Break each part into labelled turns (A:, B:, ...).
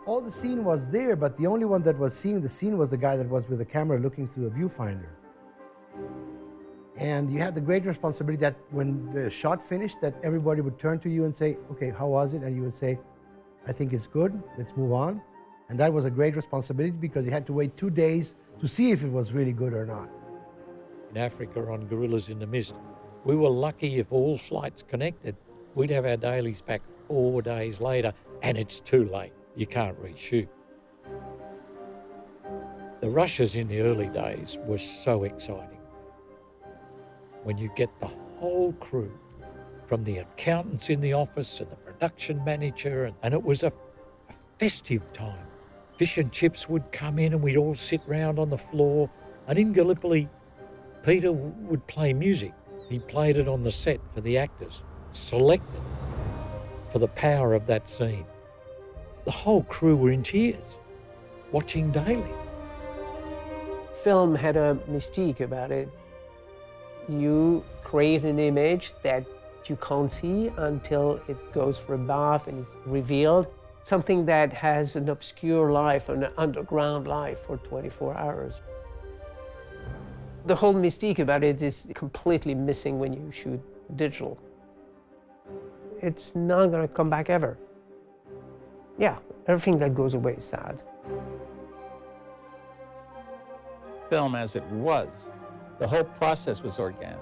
A: All the scene was there, but the only one that was seeing the scene was the guy that was with the camera looking through the viewfinder. And you had the great responsibility that when the shot finished, that everybody would turn to you and say, okay, how was it? And you would say, I think it's good, let's move on. And that was a great responsibility because you had to wait 2 days to see if it was really good or not.
B: In Africa on Gorillas in the Mist, we were lucky if all flights connected, we'd have our dailies back 4 days later, and it's too late. You can't reshoot. The rushes in the early days were so exciting. When you get the whole crew, from the accountants in the office and the production manager, and it was a festive time. Fish and chips would come in and we'd all sit round on the floor, and in Gallipoli, Peter would play music. He played it on the set for the actors, selected for the power of that scene. The whole crew were in tears, watching dailies.
C: Film had a mystique about it. You create an image that you can't see until it goes for a bath and it's revealed. Something that has an obscure life, an underground life for 24 hours. The whole mystique about it is completely missing when you shoot digital. It's not going to come back ever. Yeah, everything that goes away is sad.
D: Film as it was, the whole process was organic.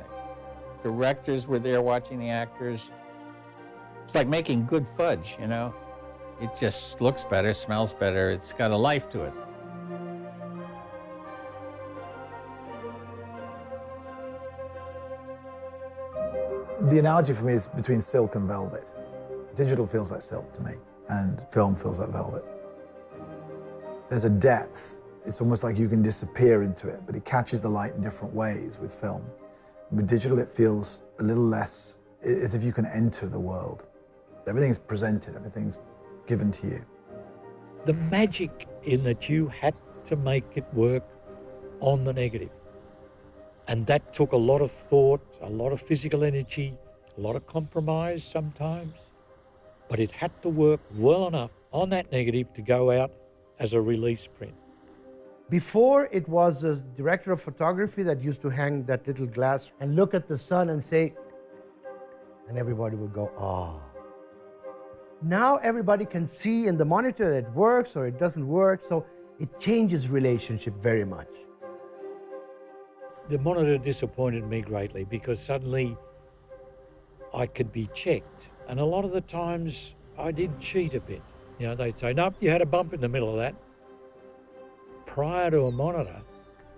D: Directors were there watching the actors. It's like making good fudge, you know? It just looks better, smells better, it's got a life to it.
E: The analogy for me is between silk and velvet. Digital feels like silk to me, and film feels like velvet. There's a depth. It's almost like you can disappear into it, but it catches the light in different ways with film. With digital, it feels a little less as if you can enter the world. Everything's presented, everything's given to you.
B: The magic in that you had to make it work on the negative. And that took a lot of thought, a lot of physical energy, a lot of compromise sometimes. But it had to work well enough on that negative to go out as a release print.
A: Before, it was a director of photography that used to hang that little glass and look at the sun and say, and everybody would go, oh. Now everybody can see in the monitor that it works or it doesn't work, so it changes relationship very much.
B: The monitor disappointed me greatly because suddenly I could be checked. And a lot of the times I did cheat a bit. You know, they'd say, nope, you had a bump in the middle of that. Prior to a monitor,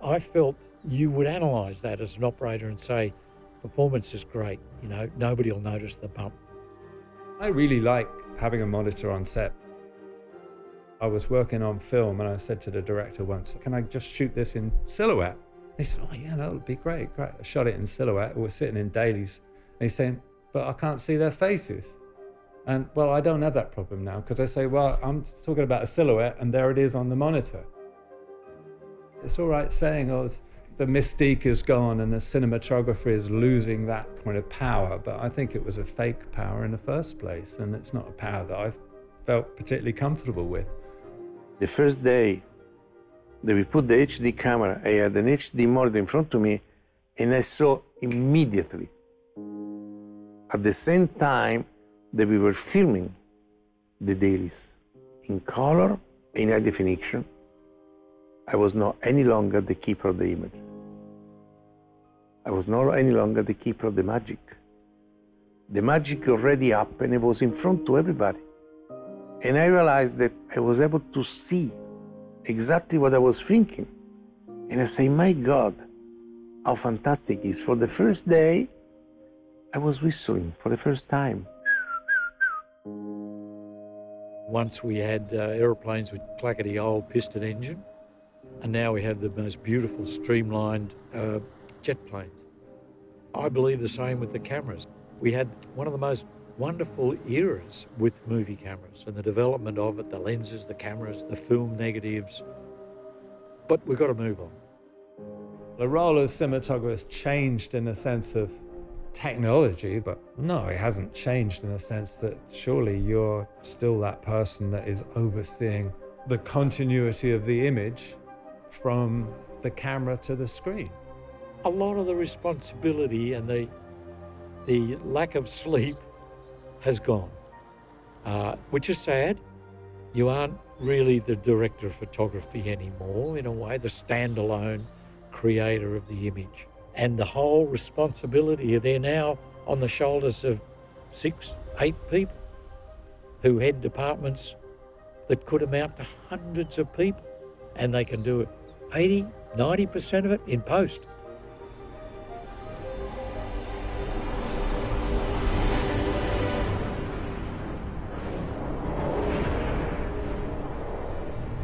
B: I felt you would analyse that as an operator and say, performance is great, you know, nobody will notice the bump.
F: I really like having a monitor on set. I was working on film and I said to the director once, can I just shoot this in silhouette? He said, oh yeah, that would be great, great. I shot it in silhouette, we're sitting in dailies. And he's saying, but I can't see their faces. And well, I don't have that problem now because I say, well, I'm talking about a silhouette and there it is on the monitor. It's all right saying, oh, the mystique is gone and the cinematography is losing that point of power, but I think it was a fake power in the first place, and it's not a power that I felt particularly comfortable with.
G: The first day that we put the HD camera, I had an HD monitor in front of me, and I saw immediately, at the same time that we were filming the dailies in color, in high definition, I was not any longer the keeper of the image. I was not any longer the keeper of the magic. The magic already happened, it was in front to everybody. And I realized that I was able to see exactly what I was thinking. And I say, my God, how fantastic it is. For the first day, I was whistling for the first time.
B: Once we had aeroplanes with clackety old piston engine, and now we have the most beautiful streamlined jet planes. I believe the same with the cameras. We had one of the most wonderful eras with movie cameras and the development of it, the lenses, the cameras, the film negatives. But we've got to move on.
F: The role of cinematographers changed in the sense of technology, but no, it hasn't changed in the sense that surely you're still that person that is overseeing the continuity of the image from the camera to the screen.
B: A lot of the responsibility and the lack of sleep has gone, which is sad. You aren't really the director of photography anymore, in a way, the standalone creator of the image. And the whole responsibility, they're now on the shoulders of 6, 8 people who head departments that could amount to hundreds of people. And they can do it 80, 90% of it in post.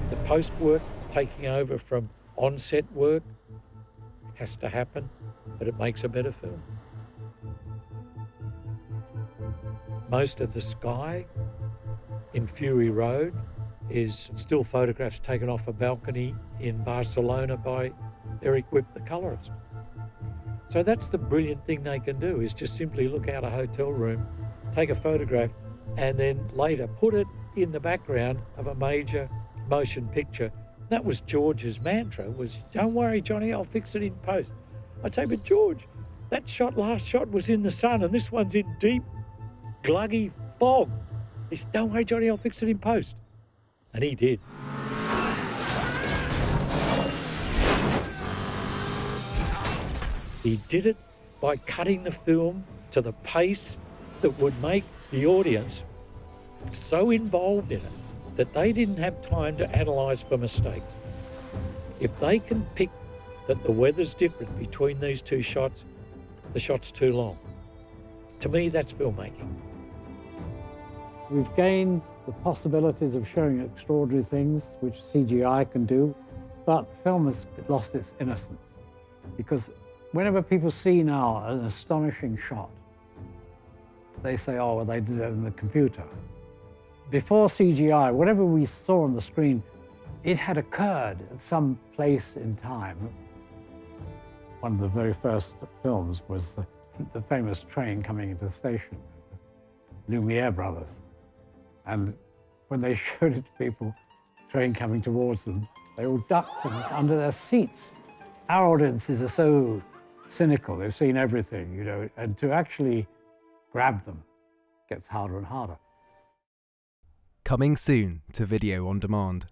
B: The post work taking over from on-set work has to happen, but it makes a better film. Most of the sky in Fury Road is still photographs taken off a balcony in Barcelona by Eric Whip, the colorist. So that's the brilliant thing they can do, is just simply look out a hotel room, take a photograph, and then later put it in the background of a major motion picture. That was George's mantra, was, don't worry, Johnny, I'll fix it in post. I'd say, but George, that last shot was in the sun and this one's in deep, gluggy fog. He said, don't worry, Johnny, I'll fix it in post. And he did. He did it by cutting the film to the pace that would make the audience so involved in it that they didn't have time to analyse for mistakes. If they can pick that the weather's different between these two shots, the shot's too long. To me, that's filmmaking.
H: We've gained the possibilities of showing extraordinary things, which CGI can do, but film has lost its innocence. Because whenever people see now an astonishing shot, they say, oh, well, they did that in the computer. Before CGI, whatever we saw on the screen, it had occurred at some place in time. One of the very first films was the famous train coming into the station, the Lumiere brothers. And when they showed it to people, train coming towards them, they all ducked under their seats. Our audiences are so cynical, they've seen everything, you know, and to actually grab them gets harder and harder.
I: Coming soon to video on demand.